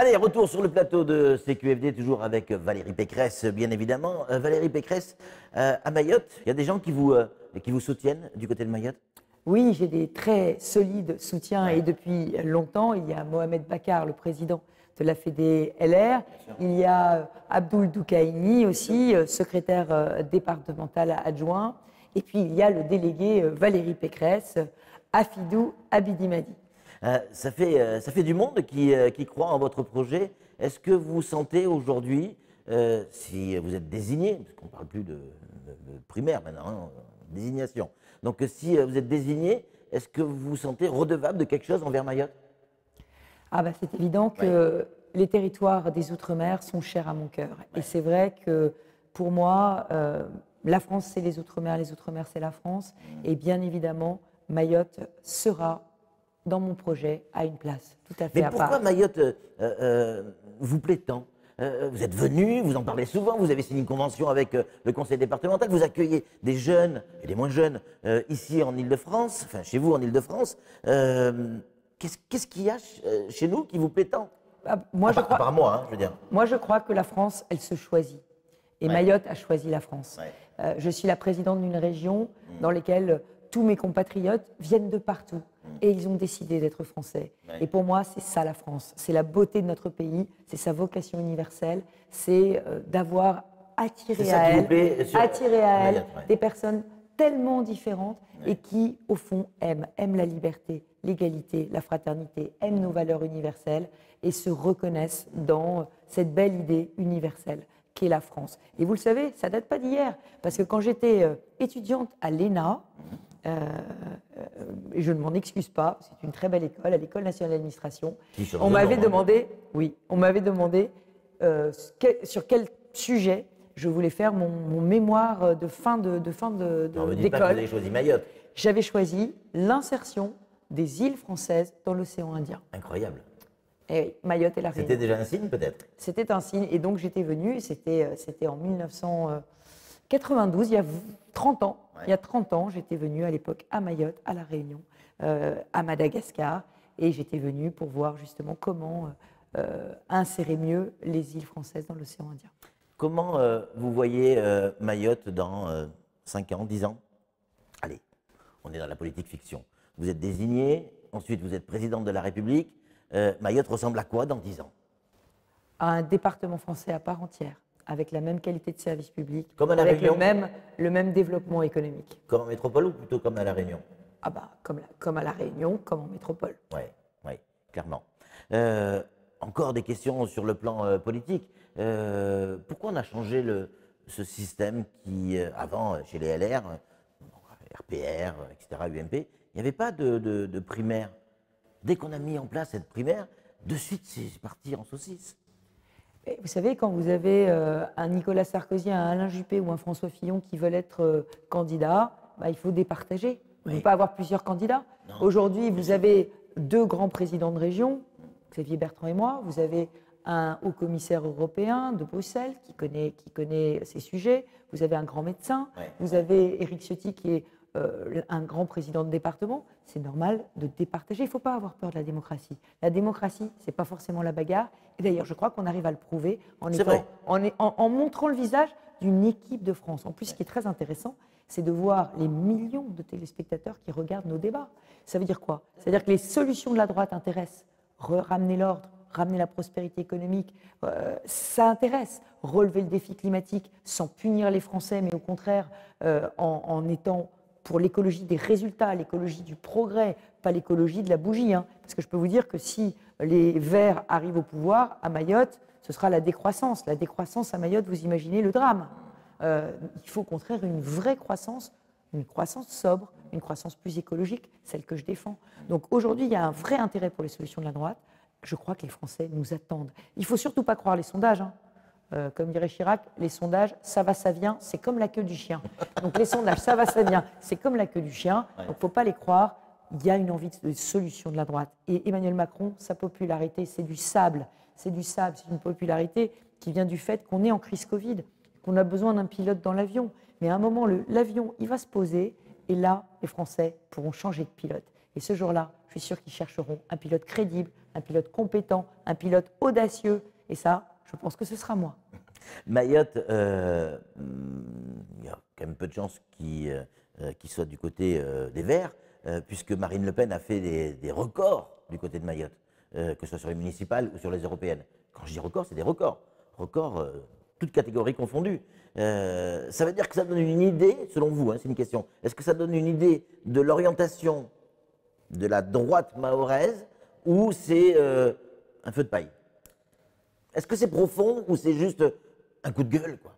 Allez, retour sur le plateau de CQFD, toujours avec Valérie Pécresse, bien évidemment. Valérie Pécresse, à Mayotte, il y a des gens qui vous soutiennent du côté de Mayotte? Oui, j'ai des très solides soutiens Ouais. et depuis longtemps, il y a Mohamed Bakar, le président de la Fédé LR, il y a Abdoul Doukaini aussi, secrétaire départemental adjoint, et puis il y a le délégué Valérie Pécresse, Afidou Abidimadi. Ça fait du monde qui croit en votre projet. Est-ce que vous sentez aujourd'hui, si vous êtes désigné, parce qu'on ne parle plus de primaire maintenant, hein, désignation, donc si vous êtes désigné, est-ce que vous vous sentez redevable de quelque chose envers Mayotte? Ah bah c'est évident que les territoires des Outre-mer sont chers à mon cœur. Et c'est vrai que pour moi, la France c'est les Outre-mer c'est la France. Et bien évidemment, Mayotte sera dans mon projet à une place tout à fait Mais à pourquoi part. Mayotte vous plaît tant? Vous êtes venu, vous en parlez souvent, vous avez signé une convention avec le conseil départemental, vous accueillez des jeunes et des moins jeunes ici en Île-de-France, enfin chez vous en Île-de-France. Qu'est-ce qu'il y a chez nous qui vous plaît tant? Moi, À part moi, hein, je veux dire. Moi, je crois que la France, elle se choisit. Et Mayotte a choisi la France. Je suis la présidente d'une région dans laquelle tous mes compatriotes viennent de partout. Et ils ont décidé d'être français. Et pour moi, c'est ça la France. C'est la beauté de notre pays, c'est sa vocation universelle, c'est d'avoir attiré à elle des personnes tellement différentes et qui, au fond, aiment la liberté, l'égalité, la fraternité, aiment nos valeurs universelles et se reconnaissent dans cette belle idée universelle qu'est la France. Et vous le savez, ça ne date pas d'hier, parce que quand j'étais étudiante à l'ENA, et je ne m'en excuse pas, c'est une très belle école, à l'École nationale d'administration, on m'avait demandé, sur quel sujet je voulais faire mon mémoire de fin d'école. Vous avez choisi Mayotte. J'avais choisi l'insertion des îles françaises dans l'océan Indien. Incroyable. Et oui, Mayotte et la Réunion. C'était déjà un signe peut-être? C'était un signe, et donc j'étais venue, c'était en 1992, il y a 30 ans. Il y a 30 ans, j'étais venue à l'époque à Mayotte, à la Réunion, à Madagascar, et j'étais venue pour voir justement comment insérer mieux les îles françaises dans l'océan Indien. Comment vous voyez Mayotte dans 5 ans, 10 ans? Allez, on est dans la politique fiction. Vous êtes désigné, ensuite vous êtes présidente de la République. Mayotte ressemble à quoi dans 10 ans? À un département français à part entière, avec la même qualité de service public, comme à la avec Réunion. le même développement économique. Comme en métropole ou plutôt comme à La Réunion? Ah bah, comme à La Réunion, comme en métropole. Oui, clairement. Encore des questions sur le plan politique. Pourquoi on a changé ce système qui, avant, chez les LR, RPR, etc., UMP, il n'y avait pas de primaire. Dès qu'on a mis en place cette primaire, de suite, c'est parti en saucisse. Et vous savez, quand vous avez un Nicolas Sarkozy, un Alain Juppé ou un François Fillon qui veulent être candidats, il faut départager. Il ne faut pas avoir plusieurs candidats. Aujourd'hui, vous avez 2 grands présidents de région, Xavier Bertrand et moi. Vous avez un haut-commissaire européen de Bruxelles qui connaît ces sujets. Vous avez un grand médecin. Vous avez Éric Ciotti qui est un grand président de département. C'est normal de départager. Il ne faut pas avoir peur de la démocratie. La démocratie, ce n'est pas forcément la bagarre. Et d'ailleurs, je crois qu'on arrive à le prouver en montrant le visage d'une équipe de France. En plus, ce qui est très intéressant, c'est de voir les millions de téléspectateurs qui regardent nos débats. Ça veut dire quoi? Ça veut dire que les solutions de la droite intéressent. Ramener l'ordre, ramener la prospérité économique, ça intéresse. Relever le défi climatique sans punir les Français, mais au contraire en étant pour l'écologie des résultats, l'écologie du progrès, pas l'écologie de la bougie. Parce que je peux vous dire que si les Verts arrivent au pouvoir à Mayotte, ce sera la décroissance. La décroissance à Mayotte, vous imaginez le drame. Il faut au contraire une vraie croissance, une croissance sobre, une croissance plus écologique, celle que je défends. Donc aujourd'hui, il y a un vrai intérêt pour les solutions de la droite. Je crois que les Français nous attendent. Il ne faut surtout pas croire les sondages. Comme dirait Chirac, les sondages, ça va, ça vient, c'est comme la queue du chien. Donc les sondages, ça va, ça vient, c'est comme la queue du chien. Donc il ne faut pas les croire. Il y a une envie de solution de la droite. Et Emmanuel Macron, sa popularité, c'est du sable. C'est du sable, c'est une popularité qui vient du fait qu'on est en crise Covid, qu'on a besoin d'un pilote dans l'avion. Mais à un moment, l'avion, il va se poser, et là, les Français pourront changer de pilote. Et ce jour-là, je suis sûre qu'ils chercheront un pilote crédible, un pilote compétent, un pilote audacieux. Et ça, je pense que ce sera moi. Mayotte, il y a quand même peu de chances qu'il soit du côté des Verts, puisque Marine Le Pen a fait des records du côté de Mayotte, que ce soit sur les municipales ou sur les européennes. Quand je dis records, c'est des records. Records, toutes catégories confondues. Ça veut dire que ça donne une idée, selon vous, hein, c'est une question, est-ce que ça donne une idée de l'orientation de la droite mahoraise ou c'est un feu de paille? Est-ce que c'est profond ou c'est juste un coup de gueule, quoi?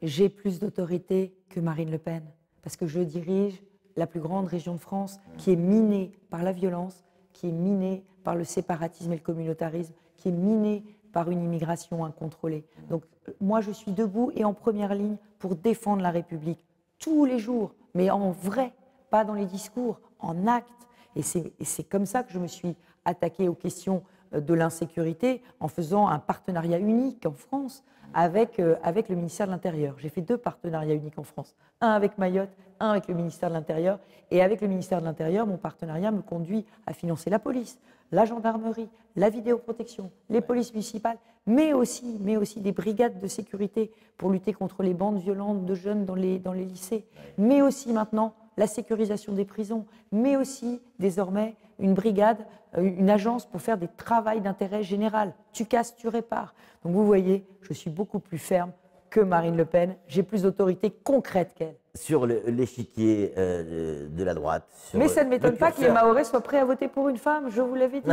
J'ai plus d'autorité que Marine Le Pen, parce que je dirige la plus grande région de France qui est minée par la violence, qui est minée par le séparatisme et le communautarisme, qui est minée par une immigration incontrôlée. Donc moi, je suis debout et en première ligne pour défendre la République tous les jours, mais en vrai, pas dans les discours, en actes. Et c'est comme ça que je me suis attaquée aux questions de l'insécurité en faisant un partenariat unique en France avec le ministère de l'Intérieur. J'ai fait 2 partenariats uniques en France, un avec Mayotte, un avec le ministère de l'Intérieur. Et avec le ministère de l'Intérieur, mon partenariat me conduit à financer la police, la gendarmerie, la vidéoprotection, les polices municipales, mais aussi des brigades de sécurité pour lutter contre les bandes violentes de jeunes dans les lycées, mais aussi maintenant la sécurisation des prisons, mais aussi désormais une brigade, une agence pour faire des travaux d'intérêt général. Tu casses, tu répares. Donc vous voyez, je suis beaucoup plus ferme que Marine Le Pen. J'ai plus d'autorité concrète qu'elle. Sur l'échiquier de la droite. Mais ça ne m'étonne pas que les Mahorais soient prêts à voter pour une femme, je vous l'avais dit.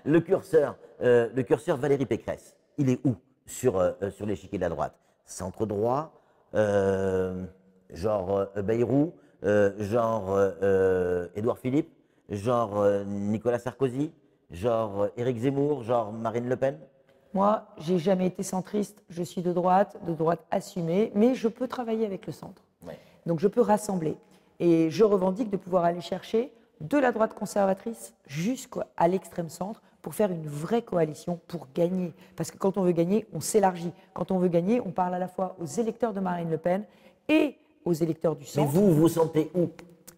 le curseur Valérie Pécresse, il est où sur l'échiquier de la droite? Centre droit, genre Bayrou, genre Édouard Philippe, genre Nicolas Sarkozy, genre Éric Zemmour, genre Marine Le Pen? Moi, j'ai jamais été centriste, je suis de droite assumée, mais je peux travailler avec le centre. Ouais. Donc je peux rassembler. Et je revendique de pouvoir aller chercher de la droite conservatrice jusqu'à l'extrême centre pour faire une vraie coalition pour gagner. Parce que quand on veut gagner, on s'élargit. Quand on veut gagner, on parle à la fois aux électeurs de Marine Le Pen et aux électeurs du centre. Mais vous vous sentez où?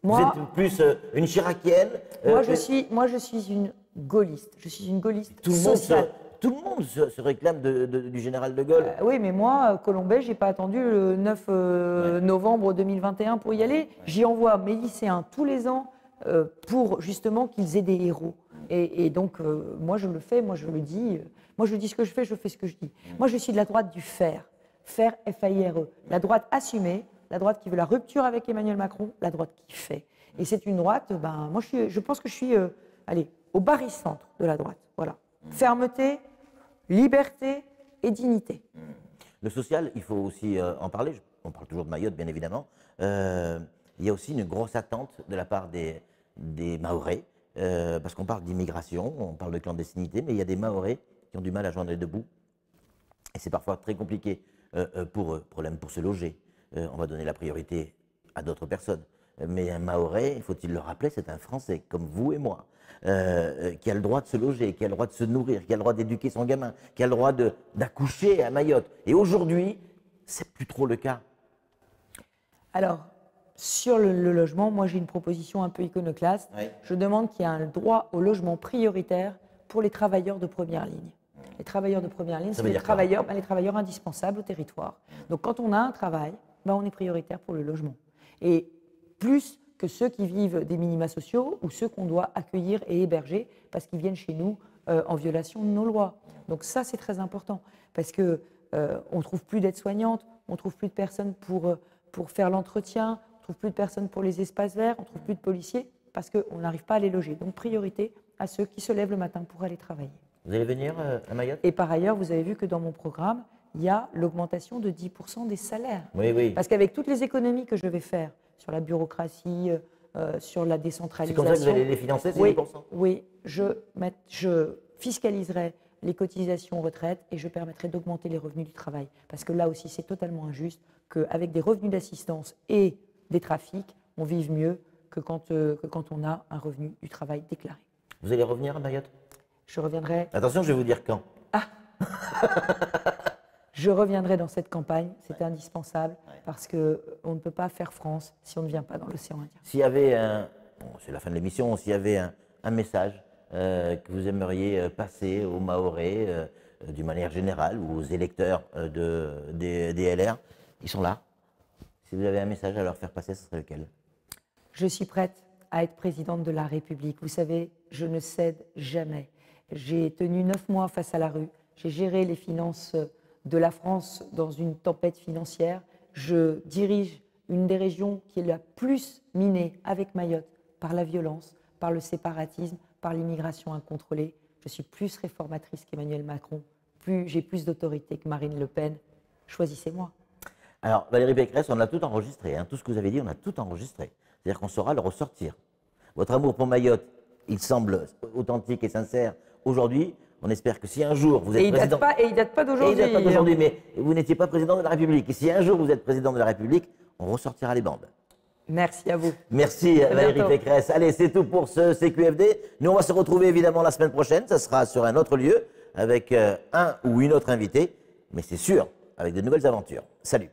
Vous êtes plus une chiracienne? Moi, je suis une gaulliste. Je suis une gaulliste sociale. Tout le monde se réclame du général de Gaulle. Oui, mais moi, Colombey, je n'ai pas attendu le 9 novembre 2021 pour y aller. Ouais. J'y envoie mes lycéens tous les ans pour justement qu'ils aient des héros. Et donc, moi, je le fais, moi, je le dis. Moi, je dis ce que je fais ce que je dis. Moi, je suis de la droite du faire. Faire, F-A-I-R-E. La droite assumée, la droite qui veut la rupture avec Emmanuel Macron, la droite qui fait. Et c'est une droite, moi, je pense que je suis au barycentre de la droite. Voilà. Fermeté, liberté et dignité. Le social, il faut aussi en parler. On parle toujours de Mayotte, bien évidemment. Il y a aussi une grosse attente de la part des Mahorais, parce qu'on parle d'immigration, on parle de clandestinité, mais il y a des Mahorais qui ont du mal à joindre les deux bouts. Et c'est parfois très compliqué pour eux. Problème pour se loger. On va donner la priorité à d'autres personnes. Mais un Mahorais, faut-il le rappeler, c'est un Français, comme vous et moi, qui a le droit de se loger, qui a le droit de se nourrir, qui a le droit d'éduquer son gamin, qui a le droit d'accoucher à Mayotte. Et aujourd'hui, c'est plus trop le cas. Alors, sur le logement, moi j'ai une proposition un peu iconoclaste. Oui. Je demande qu'il y ait un droit au logement prioritaire pour les travailleurs de première ligne. Les travailleurs de première ligne, c'est les travailleurs indispensables au territoire. Donc quand on a un travail, on est prioritaire pour le logement. Et plus que ceux qui vivent des minima sociaux ou ceux qu'on doit accueillir et héberger parce qu'ils viennent chez nous en violation de nos lois. Donc ça, c'est très important parce qu'on ne trouve plus d'aides-soignantes, on ne trouve plus de personnes pour faire l'entretien, on ne trouve plus de personnes pour les espaces verts, on ne trouve plus de policiers parce qu'on n'arrive pas à les loger. Donc priorité à ceux qui se lèvent le matin pour aller travailler. Vous allez venir à Mayotte? Et par ailleurs, vous avez vu que dans mon programme, il y a l'augmentation de 10% des salaires. Oui, oui. Parce qu'avec toutes les économies que je vais faire sur la bureaucratie, sur la décentralisation... C'est comme ça que vous allez les financer, ces 10%? Oui, je fiscaliserai les cotisations retraite et je permettrai d'augmenter les revenus du travail. Parce que là aussi, c'est totalement injuste qu'avec des revenus d'assistance et des trafics, on vive mieux que quand on a un revenu du travail déclaré. Vous allez revenir à Mayotte? Je reviendrai... Attention, je vais vous dire quand. Ah Je reviendrai dans cette campagne, c'est indispensable, parce qu'on ne peut pas faire France si on ne vient pas dans l'océan Indien. S'il y avait bon, c'est la fin de l'émission, s'il y avait un message que vous aimeriez passer aux Mahorais, d'une manière générale, ou aux électeurs des LR, ils sont là. Si vous avez un message à leur faire passer, ce serait lequel? Je suis prête à être présidente de la République. Vous savez, je ne cède jamais. J'ai tenu 9 mois face à la rue. J'ai géré les finances de la France dans une tempête financière. Je dirige une des régions qui est la plus minée avec Mayotte par la violence, par le séparatisme, par l'immigration incontrôlée. Je suis plus réformatrice qu'Emmanuel Macron. J'ai plus d'autorité que Marine Le Pen. Choisissez-moi. Alors, Valérie Pécresse, on a tout enregistré. Hein. Tout ce que vous avez dit, on a tout enregistré. C'est-à-dire qu'on saura le ressortir. Votre amour pour Mayotte, il semble authentique et sincère aujourd'hui. On espère que si un jour vous êtes président... Et il date pas d'aujourd'hui. Il date pas d'aujourd'hui, mais vous n'étiez pas président de la République. Et si un jour vous êtes président de la République, on ressortira les bandes. Merci à vous. Merci Valérie Pécresse. Allez, c'est tout pour ce CQFD. Nous, on va se retrouver évidemment la semaine prochaine. Ça sera sur un autre lieu avec un ou une autre invitée. Mais c'est sûr, avec de nouvelles aventures. Salut.